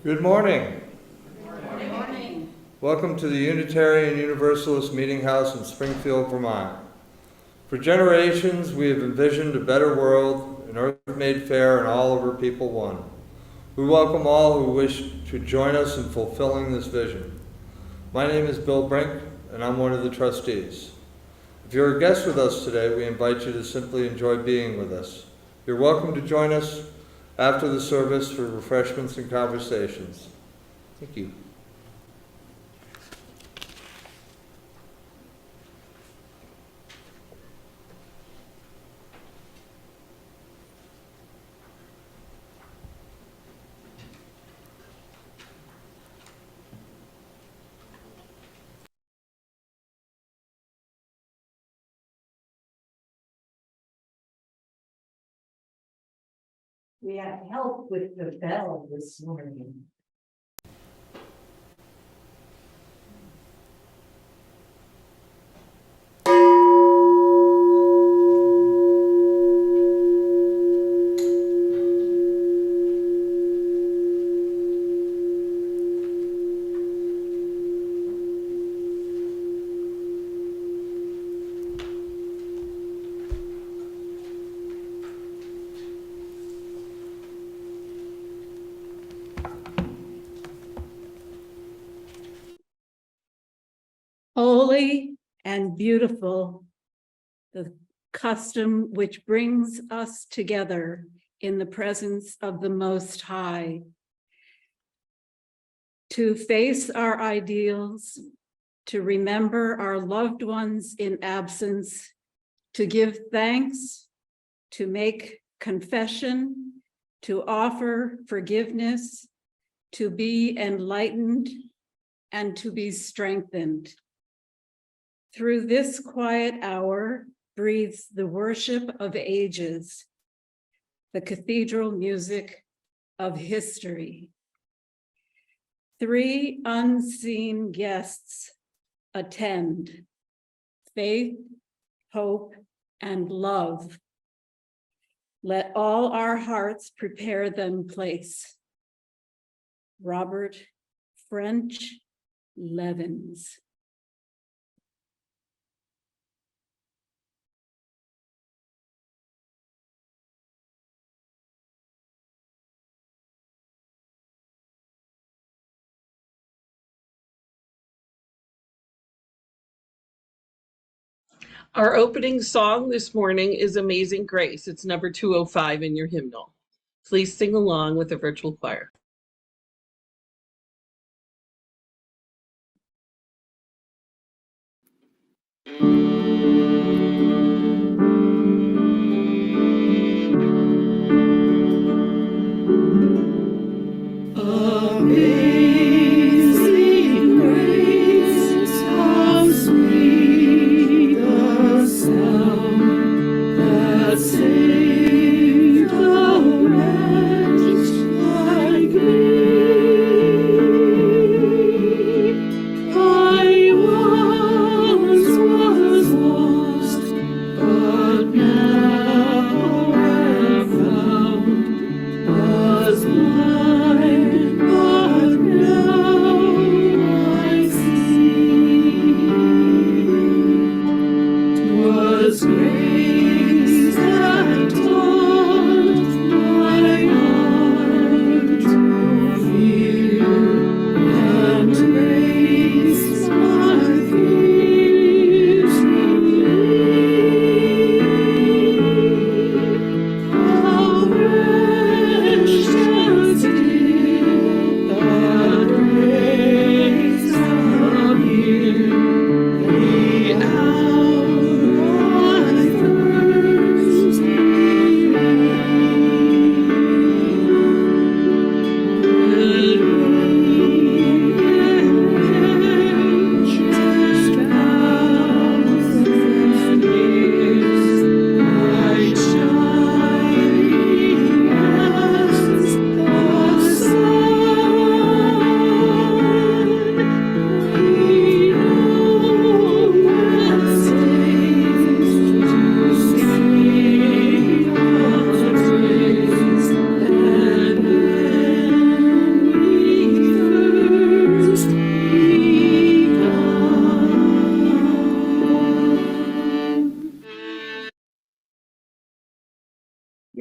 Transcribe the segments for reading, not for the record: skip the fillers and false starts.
Good morning. Good morning. Welcome to the Unitarian Universalist Meeting House in Springfield, Vermont. For generations, we have envisioned a better world, an earth made fair, and all of her people one. We welcome all who wish to join us in fulfilling this vision. My name is Bill Brink, and I'm one of the trustees. If you're a guest with us today, we invite you to simply enjoy being with us. You're welcome to join us after the service for refreshments and conversations. Thank you. We had help with the bell this morning. Holy and beautiful, the custom which brings us together in the presence of the Most High, to face our ideals, to remember our loved ones in absence, to give thanks, to make confession, to offer forgiveness, to be enlightened, and to be strengthened. Through this quiet hour breathes the worship of ages, the cathedral music of history. Three unseen guests attend: faith, hope, and love. Let all our hearts prepare them place. Robert French Levins. Our opening song this morning is Amazing Grace. It's number 205 in your hymnal. Please sing along with the virtual choir. Amazing grace, how sweet the sound that saved a wretch like me. I once was lost, but now am found. Was blind, but now I see. 'Twas grace that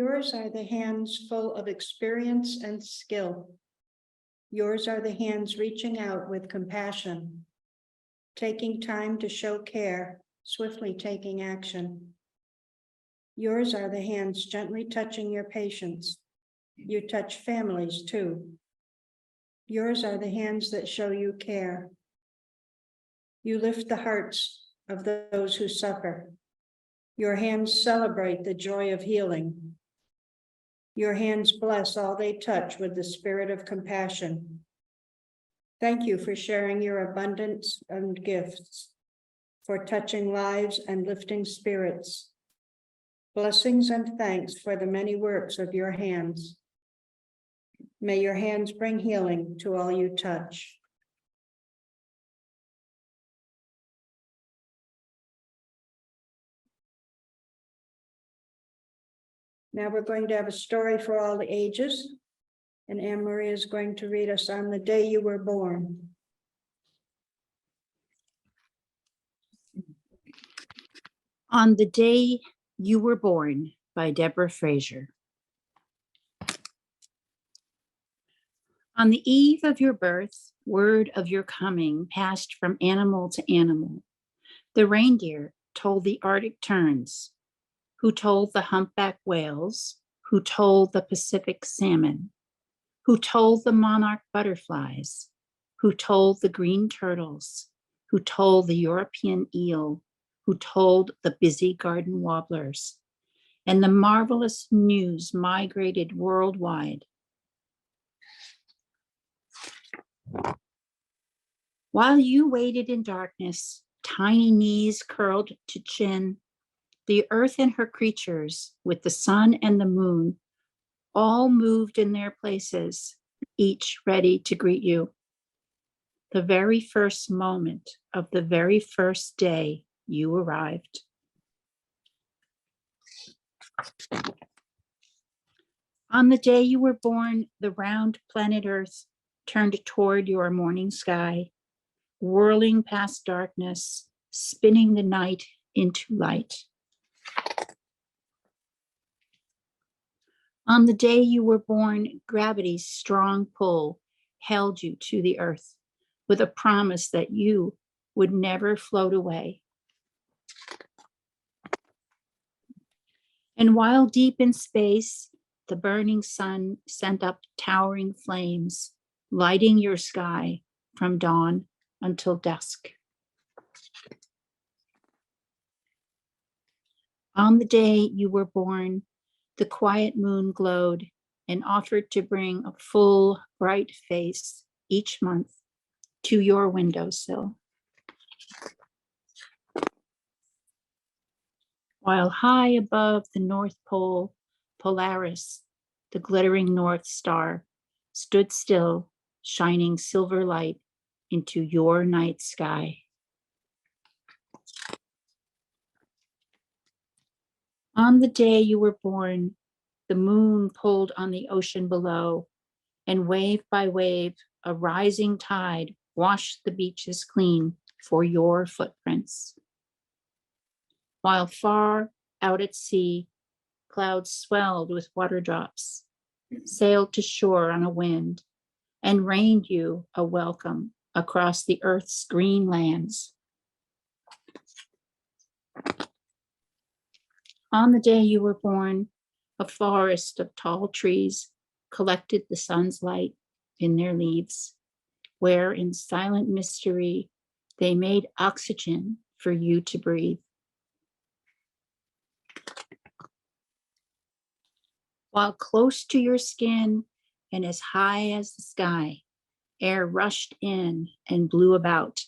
Yours are the hands full of experience and skill. Yours are the hands reaching out with compassion, taking time to show care, swiftly taking action. Yours are the hands gently touching your patients. You touch families too. Yours are the hands that show you care. You lift the hearts of those who suffer. Your hands celebrate the joy of healing. Your hands bless all they touch with the spirit of compassion. Thank you for sharing your abundance and gifts, for touching lives and lifting spirits. Blessings and thanks for the many works of your hands. May your hands bring healing to all you touch. Now we're going to have a story for all the ages, and Anne Marie is going to read us On the Day You Were Born. On the Day You Were Born by Deborah Fraser. On the eve of your birth, word of your coming passed from animal to animal. The reindeer told the Arctic terns, who told the humpback whales, who told the Pacific salmon, who told the monarch butterflies, who told the green turtles, who told the European eel, who told the busy garden warblers, and the marvelous news migrated worldwide. While you waited in darkness, tiny knees curled to chin, the earth and her creatures, with the sun and the moon, all moved in their places, each ready to greet you. The very first moment of the very first day you arrived. On the day you were born, the round planet Earth turned toward your morning sky, whirling past darkness, spinning the night into light. On the day you were born, gravity's strong pull held you to the earth with a promise that you would never float away. And while deep in space, the burning sun sent up towering flames, lighting your sky from dawn until dusk. On the day you were born, the quiet moon glowed and offered to bring a full, bright face each month to your windowsill. While high above the North Pole, Polaris, the glittering North Star, stood still, shining silver light into your night sky. On the day you were born, the moon pulled on the ocean below, and wave by wave, a rising tide washed the beaches clean for your footprints. While far out at sea, clouds swelled with water drops, sailed to shore on a wind, and rained you a welcome across the earth's green lands. On the day you were born, a forest of tall trees collected the sun's light in their leaves, where in silent mystery they made oxygen for you to breathe. While close to your skin and as high as the sky, air rushed in and blew about,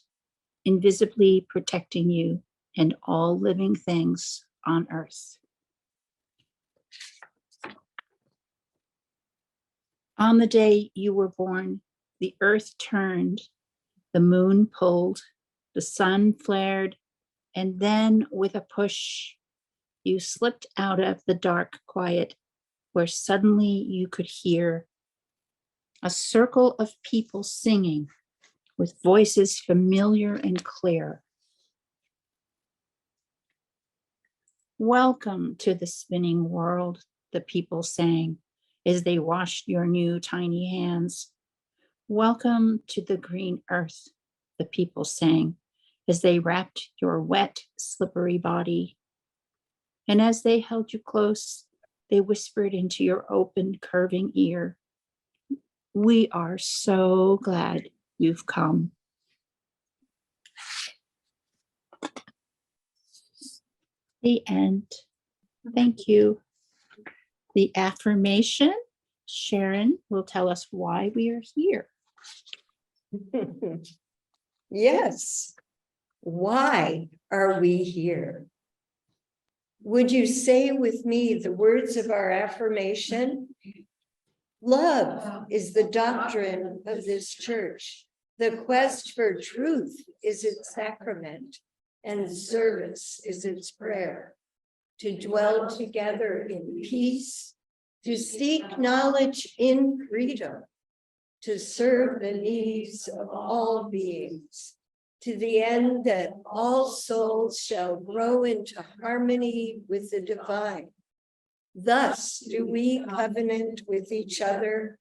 invisibly protecting you and all living things on earth. On the day you were born, the earth turned, the moon pulled, the sun flared, and then with a push, you slipped out of the dark quiet where suddenly you could hear a circle of people singing with voices familiar and clear. Welcome to the spinning world, the people sang as they washed your new tiny hands. Welcome to the green earth, the people sang as they wrapped your wet, slippery body. And as they held you close, they whispered into your open, curving ear, we are so glad you've come. The end. Thank you. The affirmation, Sharon will tell us why we are here. Yes. Why are we here? Would you say with me the words of our affirmation? Love is the doctrine of this church. The quest for truth is its sacrament, and service is its prayer. To dwell together in peace, to seek knowledge in freedom, to serve the needs of all beings, to the end that all souls shall grow into harmony with the divine. Thus do we covenant with each other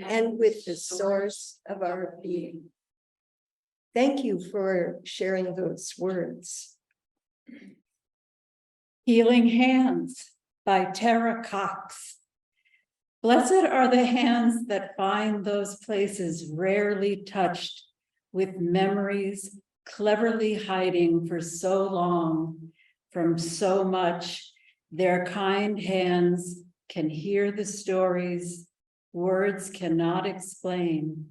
and with the source of our being. Thank you for sharing those words. Healing Hands by Tara Cox. Blessed are the hands that find those places rarely touched, with memories cleverly hiding for so long from so much. Their kind hands can hear the stories words cannot explain,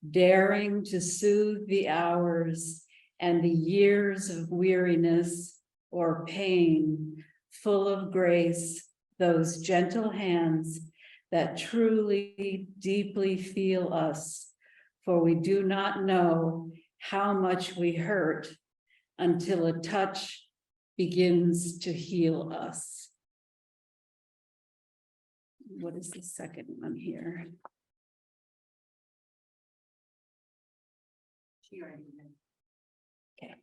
daring to soothe the hours and the years of weariness or pain, full of grace, those gentle hands that truly, deeply feel us, for we do not know how much we hurt until a touch begins to heal us. What is the second one here? Okay.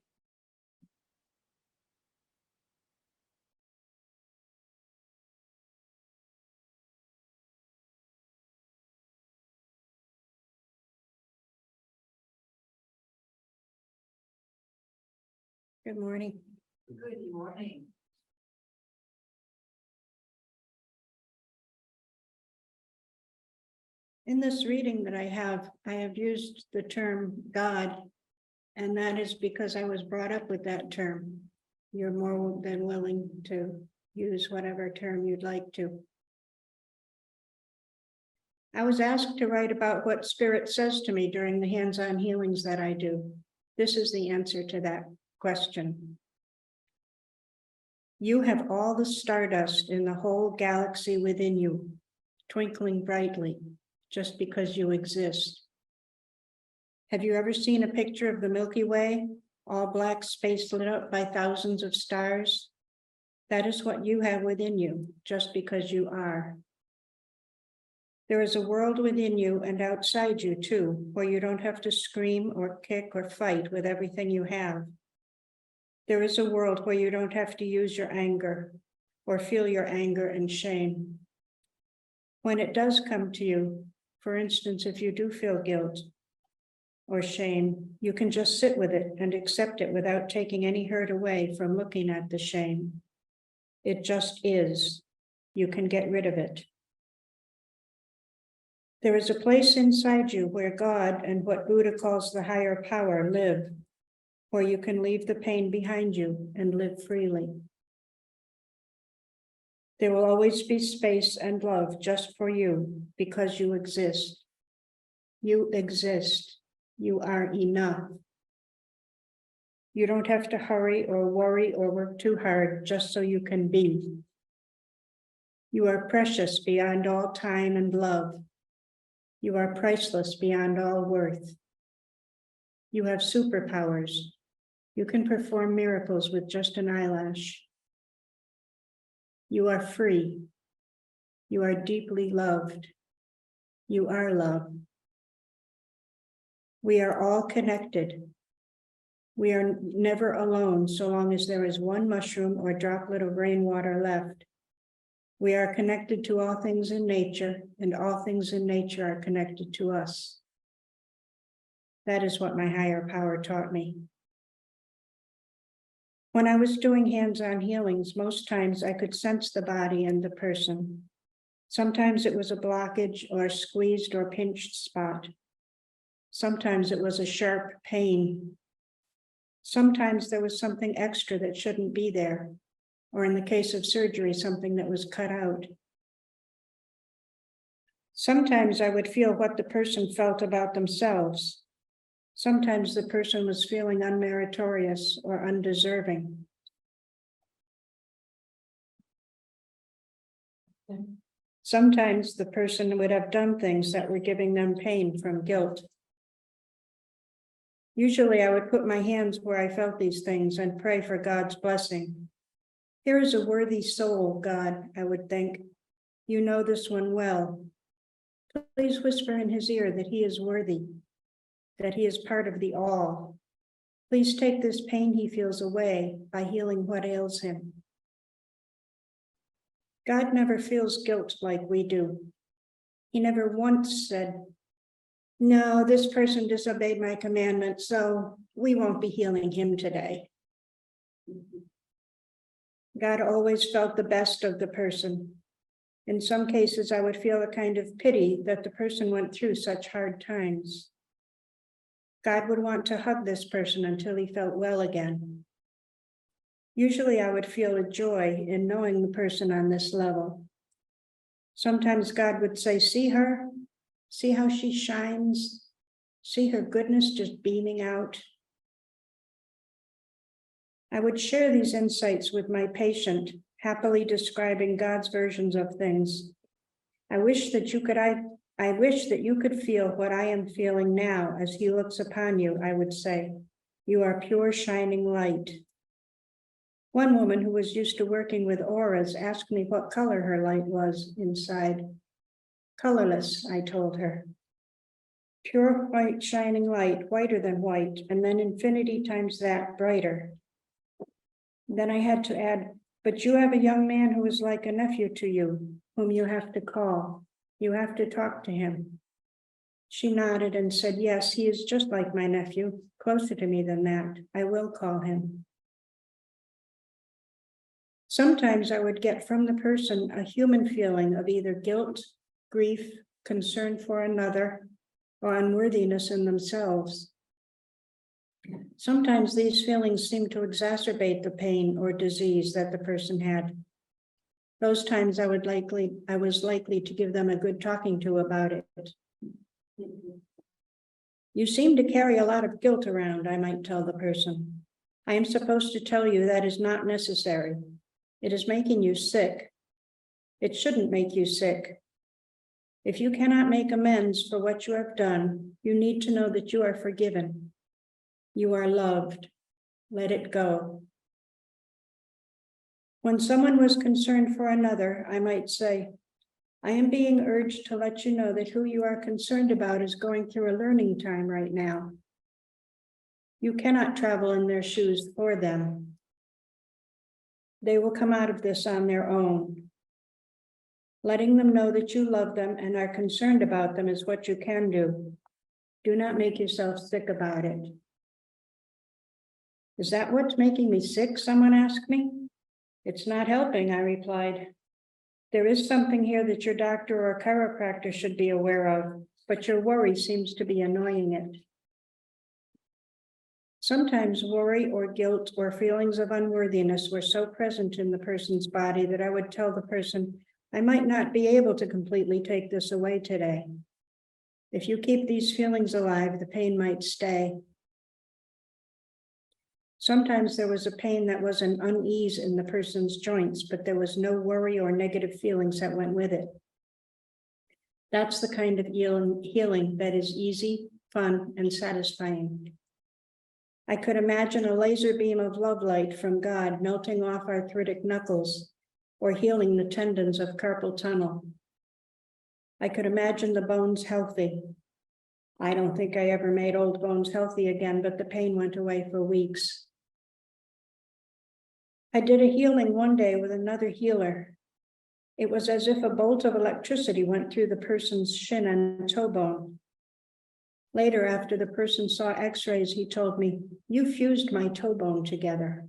Good morning. Good morning. In this reading that I have used the term God, and that is because I was brought up with that term. You're more than willing to use whatever term you'd like to. I was asked to write about what Spirit says to me during the hands-on healings that I do. This is the answer to that question. You have all the stardust in the whole galaxy within you, twinkling brightly, just because you exist. Have you ever seen a picture of the Milky Way, all black space lit up by thousands of stars? That is what you have within you, just because you are. There is a world within you and outside you too, where you don't have to scream or kick or fight with everything you have. There is a world where you don't have to use your anger or feel your anger and shame. When it does come to you, for instance, if you do feel guilt or shame, you can just sit with it and accept it without taking any hurt away from looking at the shame. It just is. You can get rid of it. There is a place inside you where God and what Buddha calls the higher power live, where you can leave the pain behind you and live freely. There will always be space and love just for you because you exist. You exist. You are enough. You don't have to hurry or worry or work too hard just so you can be. You are precious beyond all time and love. You are priceless beyond all worth. You have superpowers. You can perform miracles with just an eyelash. You are free. You are deeply loved. You are love. We are all connected. We are never alone so long as there is one mushroom or droplet of rainwater left. We are connected to all things in nature, and all things in nature are connected to us. That is what my higher power taught me. When I was doing hands-on healings, most times I could sense the body and the person. Sometimes it was a blockage or a squeezed or pinched spot. Sometimes it was a sharp pain. Sometimes there was something extra that shouldn't be there, or in the case of surgery, something that was cut out. Sometimes I would feel what the person felt about themselves. Sometimes the person was feeling unmeritorious or undeserving. Sometimes the person would have done things that were giving them pain from guilt. Usually I would put my hands where I felt these things and pray for God's blessing. Here is a worthy soul, God, I would think. You know this one well. Please whisper in his ear that he is worthy, that he is part of the all. Please take this pain he feels away by healing what ails him. God never feels guilt like we do. He never once said, no, this person disobeyed my commandment, so we won't be healing him today. God always felt the best of the person. In some cases, I would feel a kind of pity that the person went through such hard times. God would want to hug this person until he felt well again. Usually I would feel a joy in knowing the person on this level. Sometimes God would say, see her? See how she shines? See her goodness just beaming out? I would share these insights with my patient, happily describing God's versions of things. I wish that you could feel what I am feeling now as he looks upon you, I would say. You are pure shining light. One woman who was used to working with auras asked me what color her light was inside. Colorless, I told her. Pure white shining light, whiter than white, and then infinity times that, brighter. Then I had to add, but you have a young man who is like a nephew to you, whom you have to call. You have to talk to him. She nodded and said, yes, he is just like my nephew, closer to me than that. I will call him. Sometimes I would get from the person a human feeling of either guilt, grief, concern for another, or unworthiness in themselves. Sometimes these feelings seem to exacerbate the pain or disease that the person had. Those times I was likely to give them a good talking to about it. You seem to carry a lot of guilt around, I might tell the person. I am supposed to tell you that is not necessary. It is making you sick. It shouldn't make you sick. If you cannot make amends for what you have done, you need to know that you are forgiven. You are loved. Let it go. When someone was concerned for another, I might say, I am being urged to let you know that who you are concerned about is going through a learning time right now. You cannot travel in their shoes for them. They will come out of this on their own. Letting them know that you love them and are concerned about them is what you can do. Do not make yourself sick about it. Is that what's making me sick? Someone asked me. It's not helping, I replied. There is something here that your doctor or chiropractor should be aware of, but your worry seems to be annoying it. Sometimes worry or guilt or feelings of unworthiness were so present in the person's body that I would tell the person, I might not be able to completely take this away today. If you keep these feelings alive, the pain might stay. Sometimes there was a pain that was an unease in the person's joints, but there was no worry or negative feelings that went with it. That's the kind of healing that is easy, fun, and satisfying. I could imagine a laser beam of love light from God melting off arthritic knuckles or healing the tendons of carpal tunnel. I could imagine the bones healthy. I don't think I ever made old bones healthy again, but the pain went away for weeks. I did a healing one day with another healer. It was as if a bolt of electricity went through the person's shin and toe bone. Later, after the person saw x-rays, he told me, "You fused my toe bone together."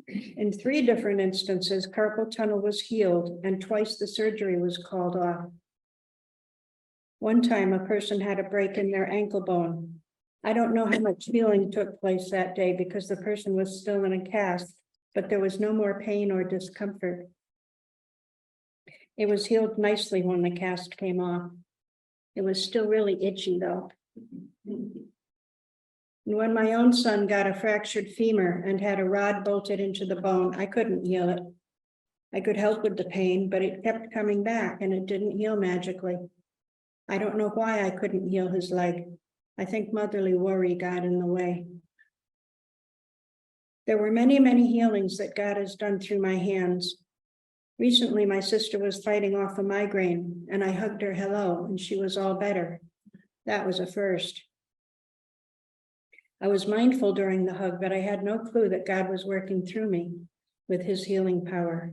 In 3 different instances, carpal tunnel was healed and twice the surgery was called off. One time, a person had a break in their ankle bone. I don't know how much healing took place that day because the person was still in a cast, but there was no more pain or discomfort. It was healed nicely when the cast came off. It was still really itchy though. And when my own son got a fractured femur and had a rod bolted into the bone, I couldn't heal it. I could help with the pain, but it kept coming back and it didn't heal magically. I don't know why I couldn't heal his leg. I think motherly worry got in the way. There were many, many healings that God has done through my hands. Recently, my sister was fighting off a migraine and I hugged her hello and she was all better. That was a first. I was mindful during the hug, but I had no clue that God was working through me with his healing power.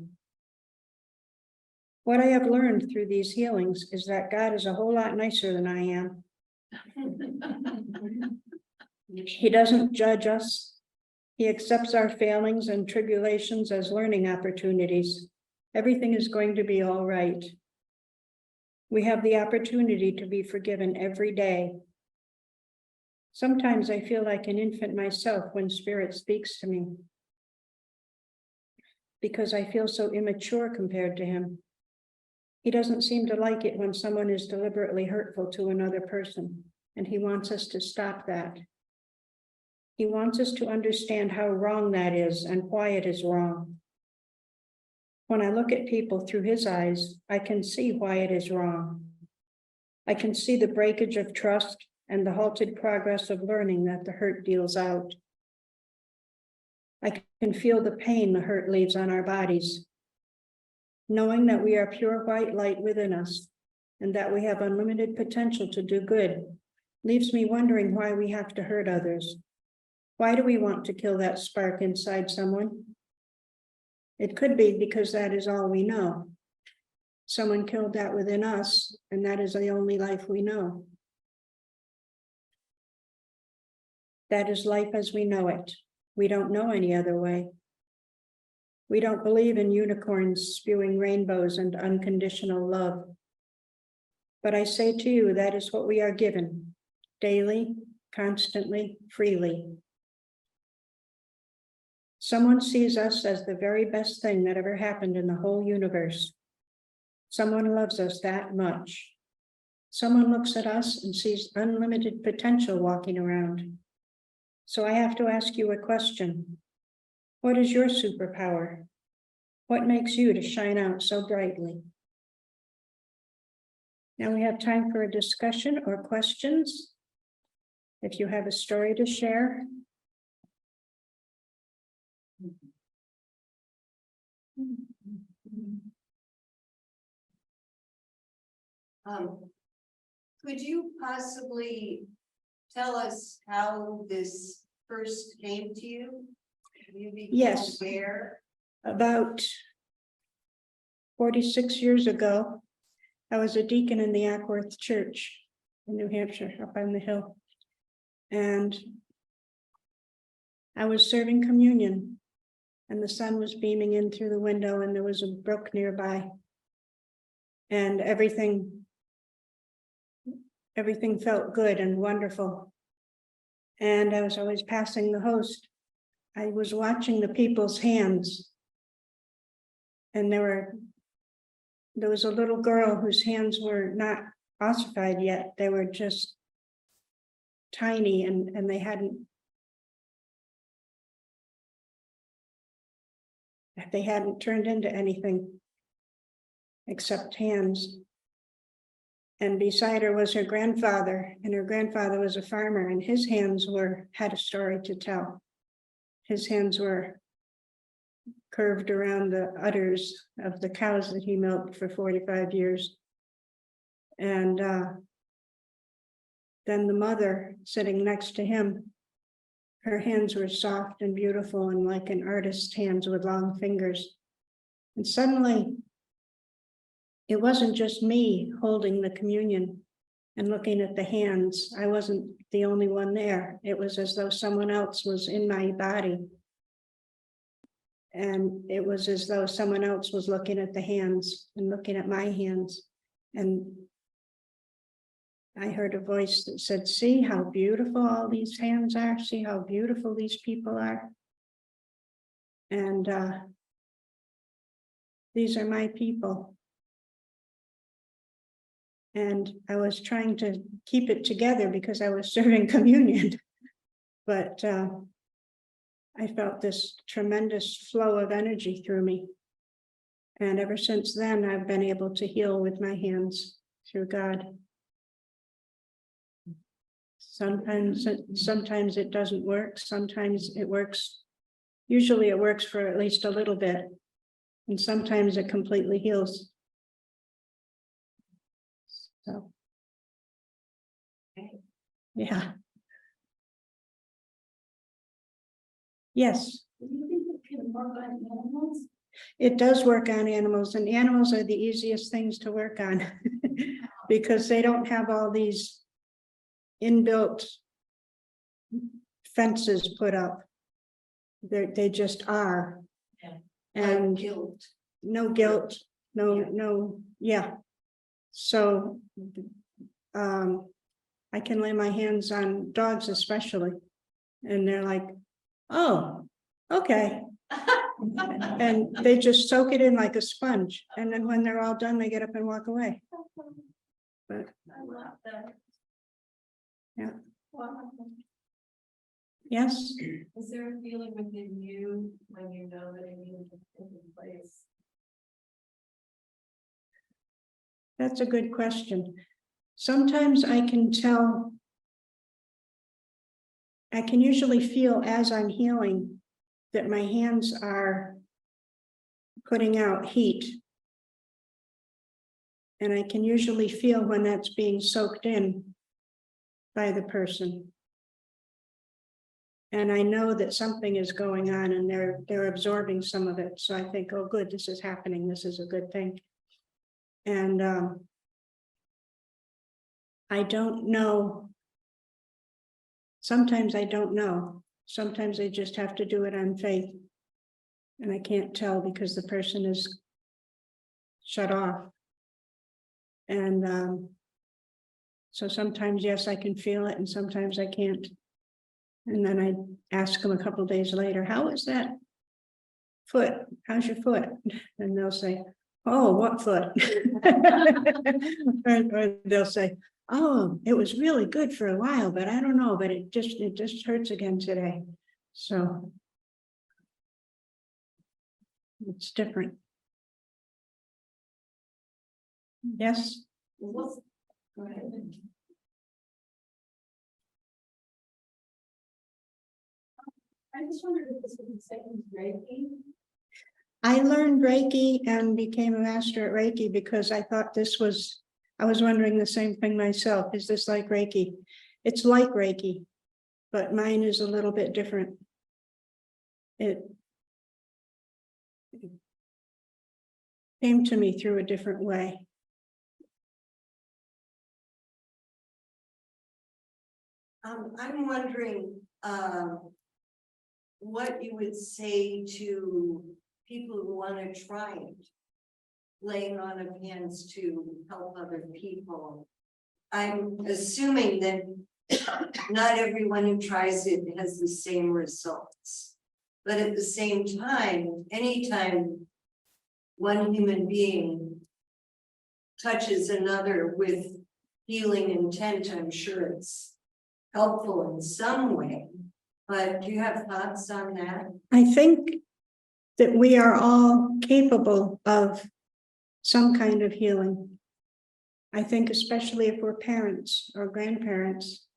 What I have learned through these healings is that God is a whole lot nicer than I am. He doesn't judge us. He accepts our failings and tribulations as learning opportunities. Everything is going to be all right. We have the opportunity to be forgiven every day. Sometimes I feel like an infant myself when Spirit speaks to me, because I feel so immature compared to him. He doesn't seem to like it when someone is deliberately hurtful to another person, and he wants us to stop that. He wants us to understand how wrong that is and why it is wrong. When I look at people through his eyes, I can see why it is wrong. I can see the breakage of trust and the halted progress of learning that the hurt deals out. I can feel the pain the hurt leaves on our bodies. Knowing that we are pure white light within us and that we have unlimited potential to do good leaves me wondering why we have to hurt others. Why do we want to kill that spark inside someone? It could be because that is all we know. Someone killed that within us, and that is the only life we know. That is life as we know it. We don't know any other way. We don't believe in unicorns spewing rainbows and unconditional love. But I say to you, that is what we are given, daily, constantly, freely. Someone sees us as the very best thing that ever happened in the whole universe. Someone loves us that much. Someone looks at us and sees unlimited potential walking around. So I have to ask you a question. What is your superpower? What makes you to shine out so brightly? Now we have time for a discussion or questions. If you have a story to share. Could you possibly tell us how this first came to you? You became Yes. aware? About 46 years ago, I was a deacon in the Ackworth Church in New Hampshire, up on the hill. And I was serving communion, and the sun was beaming in through the window, and there was a brook nearby. And everything felt good and wonderful. And I was always passing the host. I was watching the people's hands. And there was a little girl whose hands were not ossified yet. They were just tiny and they hadn't turned into anything except hands. And beside her was her grandfather, and her grandfather was a farmer, and his hands had a story to tell. His hands were curved around the udders of the cows that he milked for 45 years. And then the mother sitting next to him, her hands were soft and beautiful and like an artist's hands with long fingers. And suddenly, it wasn't just me holding the communion and looking at the hands. I wasn't the only one there. It was as though someone else was in my body. And it was as though someone else was looking at the hands and looking at my hands. And I heard a voice that said, see how beautiful all these hands are? See how beautiful these people are? And these are my people. And I was trying to keep it together because I was serving communion. But I felt this tremendous flow of energy through me. And ever since then, I've been able to heal with my hands through God. Sometimes it doesn't work. Sometimes it works. Usually it works for at least a little bit. And sometimes it completely heals. So, yeah. Yes. It does work on animals, and animals are the easiest things to work on because they don't have all these inbuilt fences put up. They just are. And no guilt, no, yeah. So I can lay my hands on dogs especially, and they're like, oh, okay. And they just soak it in like a sponge. And then when they're all done, they get up and walk away. But yeah. Yes. Is there a feeling within you when you know that it needs to take place? That's a good question. Sometimes I can tell, I can usually feel as I'm healing that my hands are putting out heat. And I can usually feel when that's being soaked in by the person. And I know that something is going on and they're absorbing some of it. So I think, oh, good, this is happening. This is a good thing. And I don't know. Sometimes I don't know. Sometimes I just have to do it on faith. And I can't tell because the person is shut off. And so sometimes, yes, I can feel it and sometimes I can't. And then I ask them a couple of days later, how is that foot? How's your foot? And they'll say, oh, what foot? or they'll say, oh, it was really good for a while, but I don't know, but it just hurts again today. So it's different. Yes. Go ahead. I just wondered if this was the same Reiki. I learned Reiki and became a master at Reiki because I thought this was, I was wondering the same thing myself. Is this like Reiki? It's like Reiki, but mine is a little bit different. It came to me through a different way. I'm wondering what you would say to people who want to try it, laying on of hands to help other people. I'm assuming that not everyone who tries it has the same results, but at the same time, anytime one human being touches another with healing intent, I'm sure it's helpful in some way. But do you have thoughts on that? I think that we are all capable of some kind of healing. I think especially if we're parents or grandparents,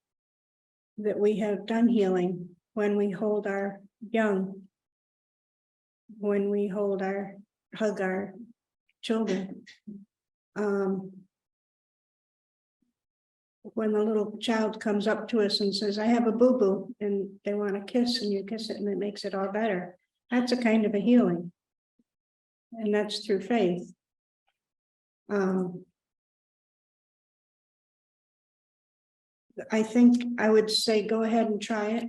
that we have done healing when we hold our young, when we hug our children. When the little child comes up to us and says, I have a boo-boo, and they want to kiss and you kiss it and it makes it all better. That's a kind of a healing. And that's through faith. I think I would say go ahead and try it.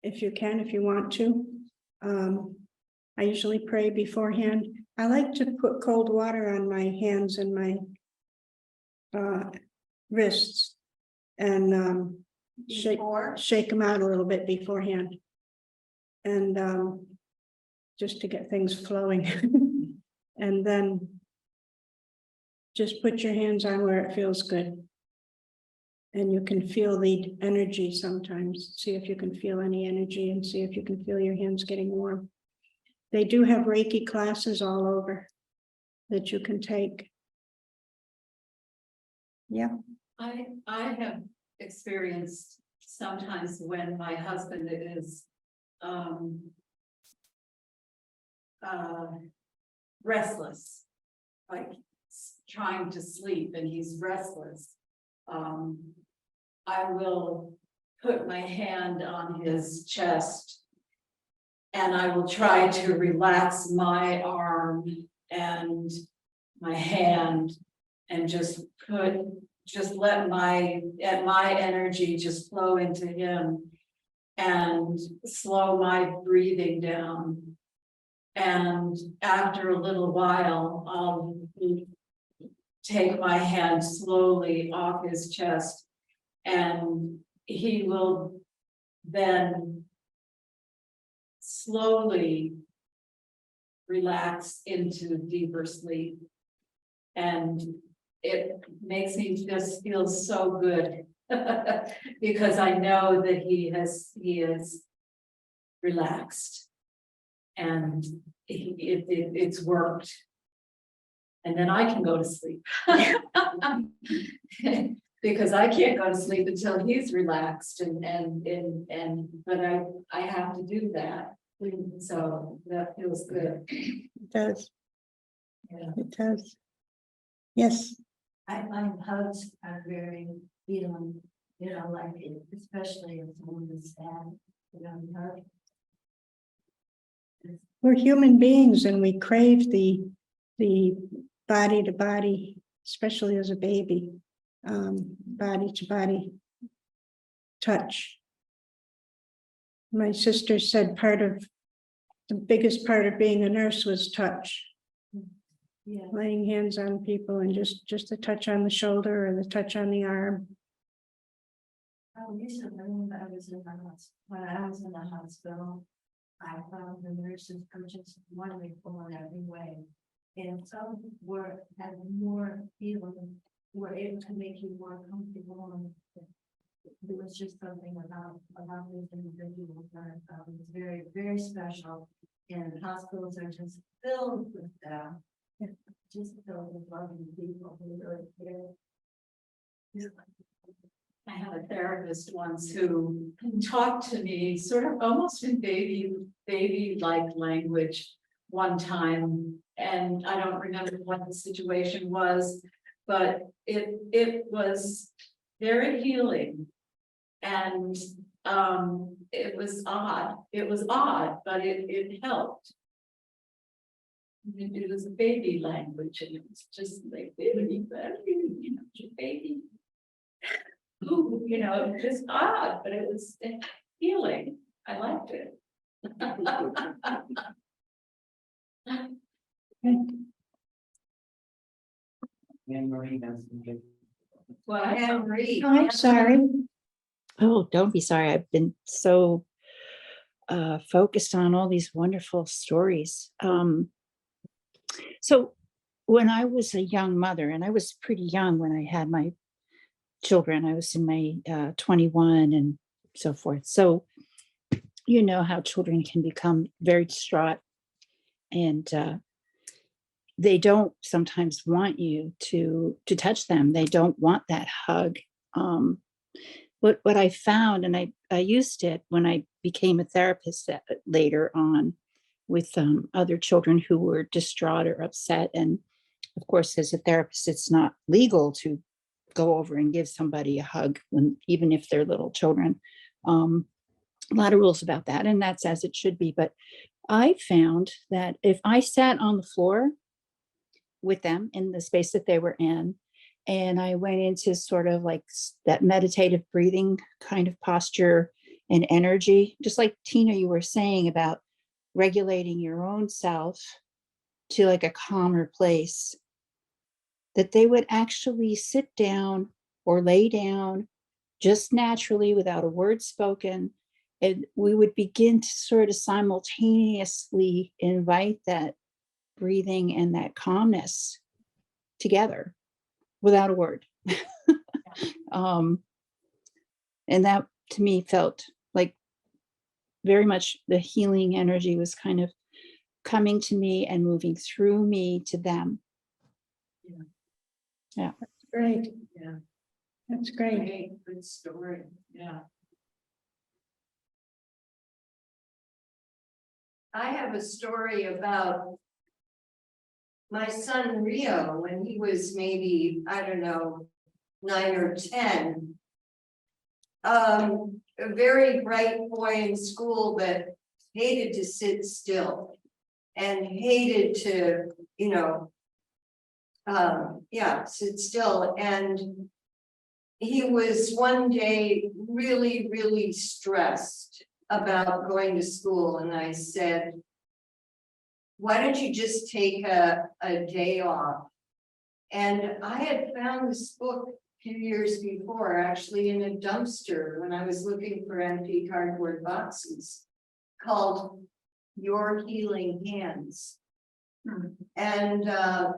If you can, if you want to. I usually pray beforehand. I like to put cold water on my hands and my wrists and shake them out a little bit beforehand. And just to get things flowing. And then just put your hands on where it feels good. And you can feel the energy sometimes. See if you can feel any energy and see if you can feel your hands getting warm. They do have Reiki classes all over that you can take. Yeah. I have experienced sometimes when my husband is restless, like trying to sleep and he's restless. I will put my hand on his chest and I will try to relax my arm and my hand and just let my energy just flow into him and slow my breathing down. And after a little while, I'll take my hand slowly off his chest and he will then slowly relax into deeper sleep. And it makes me just feel so good because I know that he is relaxed and it's worked. And then I can go to sleep. Because I can't go to sleep until he's relaxed but I have to do that. So that feels good. It does. Yeah. It does. Yes. I find hugs are very healing, like especially if someone is sad, hug. We're human beings and we crave the body to body, especially as a baby, body to body touch. My sister said the biggest part of being a nurse was touch. Yeah. Laying hands on people and just a touch on the shoulder or the touch on the arm. I used to remember I was in the hospital. When I was in the hospital, I found the nurses were just wonderful in every way. And some had more feeling, were able to make you more comfortable. And it was just something about these individuals that was very, very special. And hospitals are just filled with that. Just filled with loving people who really care. I had a therapist once who talked to me sort of almost in baby-like language one time. And I don't remember what the situation was, but it was very healing. And it was odd. It was odd, but it helped. It was a baby language, and it was just like baby, baby. Ooh, just odd, but it was healing. I liked it. Well, Anne-Marie. Oh, I'm sorry. Oh, don't be sorry. I've been so focused on all these wonderful stories. So when I was a young mother, and I was pretty young when I had my children, I was in my 21 and so forth. So you know how children can become very distraught and they don't sometimes want you to touch them. They don't want that hug. What I found, and I used it when I became a therapist later on with other children who were distraught or upset. And of course, as a therapist, it's not legal to go over and give somebody a hug, even if they're little children. A lot of rules about that, and that's as it should be. But I found that if I sat on the floor with them in the space that they were in, and I went into sort of like that meditative breathing kind of posture and energy, just like Tina, you were saying about regulating your own self to like a calmer place, that they would actually sit down or lay down just naturally without a word spoken. And we would begin to sort of simultaneously invite that breathing and that calmness together without a word. And that to me felt like very much the healing energy was kind of coming to me and moving through me to them. Yeah. Great. Yeah. That's great. Great, good story, yeah. I have a story about my son Rio when he was maybe, I don't know, 9 or 10. A very bright boy in school, but hated to sit still and hated to, sit still. And he was one day really, really stressed about going to school. And I said, why don't you just take a day off? And I had found this book a few years before, actually in a dumpster when I was looking for empty cardboard boxes, called Your Healing Hands. And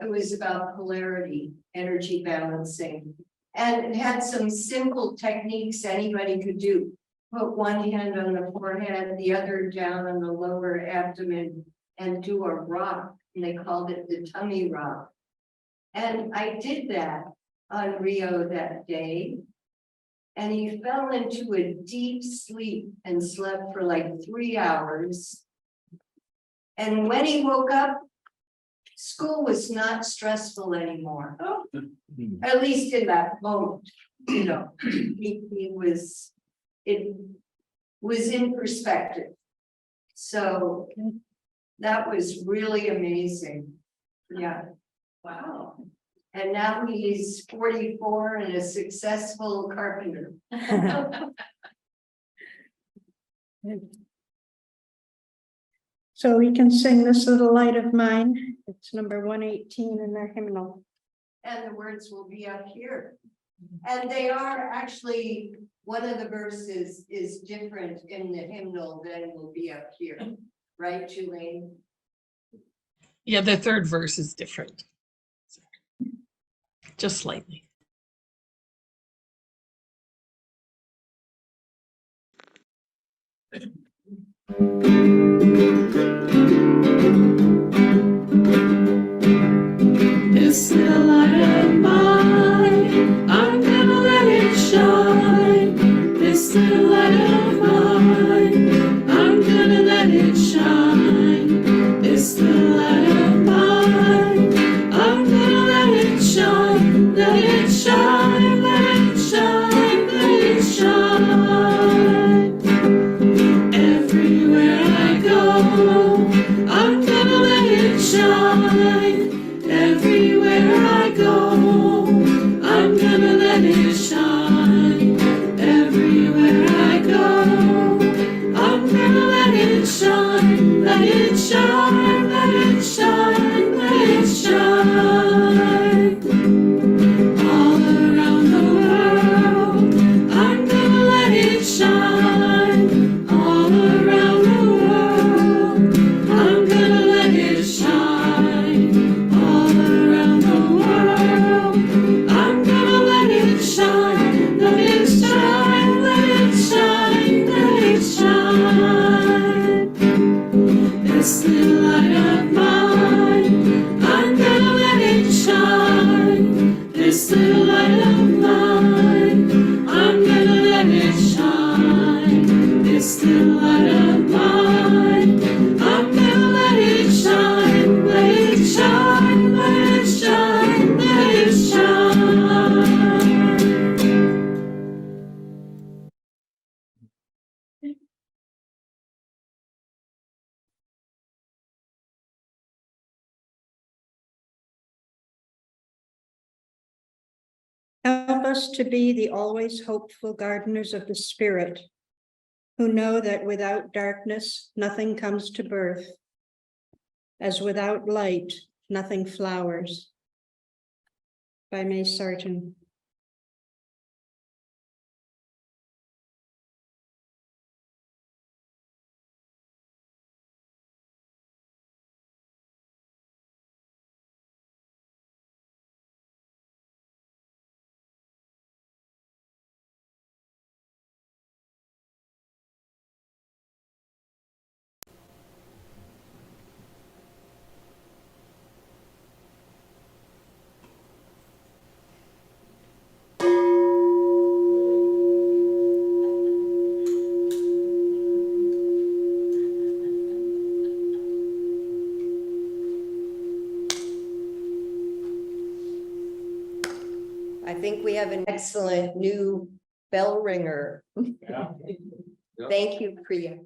it was about polarity, energy balancing. And it had some simple techniques anybody could do. Put one hand on the forehead, the other down on the lower abdomen, and do a rock. And they called it the tummy rock. And I did that on Rio that day. And he fell into a deep sleep and slept for like 3 hours. And when he woke up, school was not stressful anymore. Oh. At least in that moment, it was in perspective. So that was really amazing. Yeah. Wow. And now he's 44 and a successful carpenter. So we can sing This Little Light of Mine. It's number 118 in their hymnal. And the words will be up here. And they are actually, one of the verses is different in the hymnal than will be up here. Right, Julaine? Yeah, the third verse is different. Just slightly. This little light of mine, I'm gonna let it shine. This little light of mine, I'm gonna let it shine. This little light of mine, I'm gonna let it shine. Let it shine, let it shine, let it shine. Everywhere I go, I'm gonna let us to be the always hopeful gardeners of the spirit, who know that without darkness, nothing comes to birth, as without light, nothing flowers. By May Sarton. I think we have an excellent new bell ringer. Thank you, Priya.